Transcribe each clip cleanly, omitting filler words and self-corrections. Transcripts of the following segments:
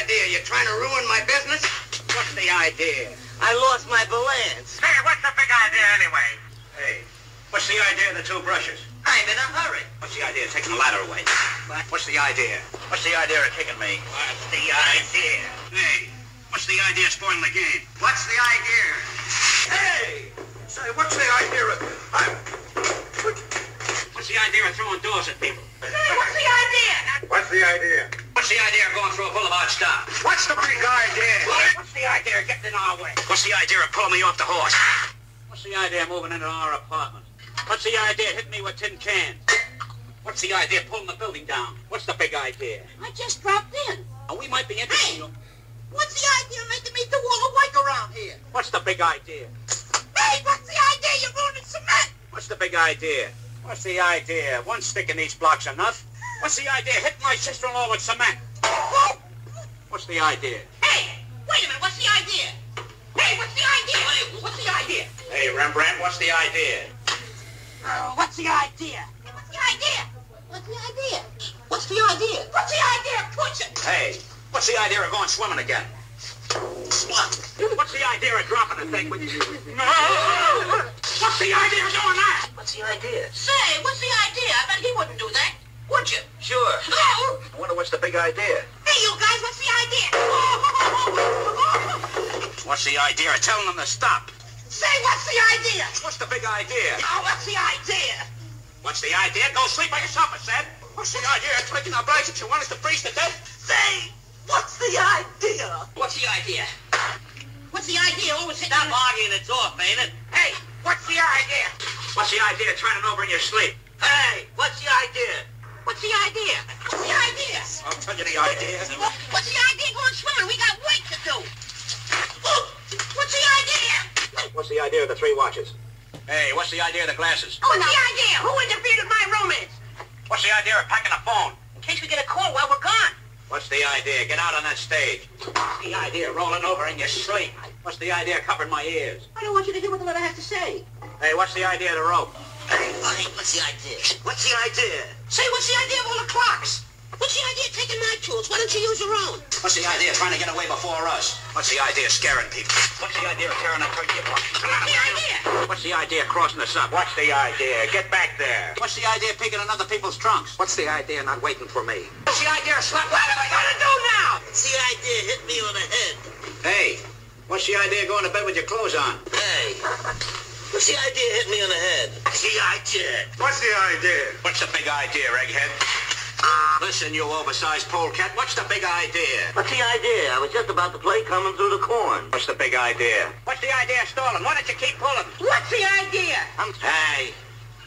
idea? You trying to ruin my business? What's the idea? I lost my balance. Hey, what's the big idea anyway? Hey, what's the idea of the two brushes? I'm in a hurry. What's the idea of taking the ladder away? What? What's the idea? What's the idea of kicking me? What's the idea? Hey, what's the idea of spoiling the game? What's the idea? Hey! Say, what's the idea of... What's the idea of throwing doors at people? Hey, what's the idea? What's the idea? What's the idea of going through a boulevard stop? What's the big idea? What's the idea of getting in our way? What's the idea of pulling me off the horse? What's the idea of moving into our apartment? What's the idea of hitting me with tin cans? What's the idea of pulling the building down? What's the big idea? I just dropped in. Oh, we might be interested. Hey! What's the idea of making me do all the work around here? What's the big idea? Hey, what's the idea? You're ruining cement. What's the big idea? What's the idea? One stick in these blocks enough. What's the idea? Hitting my sister-in-law with cement. What's the idea? Hey, wait a minute. What's the idea? Hey, what's the idea? What's the idea? Hey, Rembrandt, what's the idea? What's the idea? What's the idea? What's the idea? What's the idea? What's the idea of pushing? Hey, what's the idea of going swimming again? What? What's the idea of dropping the thing with you? What's the idea of doing that? What's the idea? Say, what's the idea? I bet he wouldn't do that. Would you? Sure. Oh! I wonder what's the big idea. Hey, you guys, what's the idea? What's the idea of telling them to stop? Say, what's the idea? What's the big idea? Oh, what's the idea? What's the idea? Go sleep by yourself, I said. What's the idea of taking our blankets? You want us to freeze to death? Say, what's the idea? What's the idea? What's the idea? Always hitting... Stop arguing, it's off, ain't it? Hey, what's the idea? What's the idea of turning over in your sleep? Hey, what's the idea? What's the idea? What's the idea? I'll tell you the idea. What's the idea going swimming? We got work to do. What's the idea? What's the idea of the 3 watches? Hey, what's the idea of the glasses? What's the idea? Who interfered in my romance? What's the idea of packing a phone? In case we get a call while we're gone. What's the idea? Get out on that stage. What's the idea of rolling over in your sleep? What's the idea of covering my ears? I don't want you to hear what the letter has to say. Hey, what's the idea of the rope? Hey, what's the idea? What's the idea? Say, what's the idea of all the clocks? What's the idea of taking my tools? Why don't you use your own? What's the idea of trying to get away before us? What's the idea of scaring people? What's the idea of tearing that curtain apart? What's the idea? What's the idea of crossing us up? What's the idea? Get back there. What's the idea of peeking in other people's trunks? What's the idea of not waiting for me? What's the idea of slap? What am I gonna do now? What's the idea? Hit me on the head. Hey, what's the idea of going to bed with your clothes on? Hey, what's the idea? Hit me on the head. What's the idea? What's the idea? What's the big idea, egghead? Listen, you oversized polecat, what's the big idea? What's the idea? I was just about to play Coming Through the Corn. What's the big idea? What's the idea of stalling? Why don't you keep pulling? What's the idea? Hey,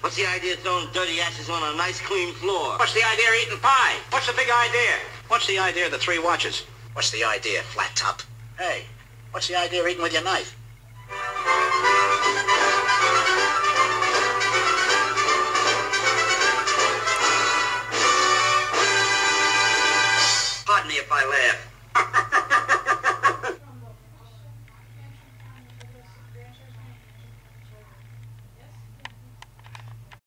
What's the idea of throwing dirty ashes on a nice clean floor? what's the idea of eating pie? What's the big idea? What's the idea of the 3 watches? What's the idea, flat top? Hey, what's the idea of eating with your knife? Pardon me if I laugh.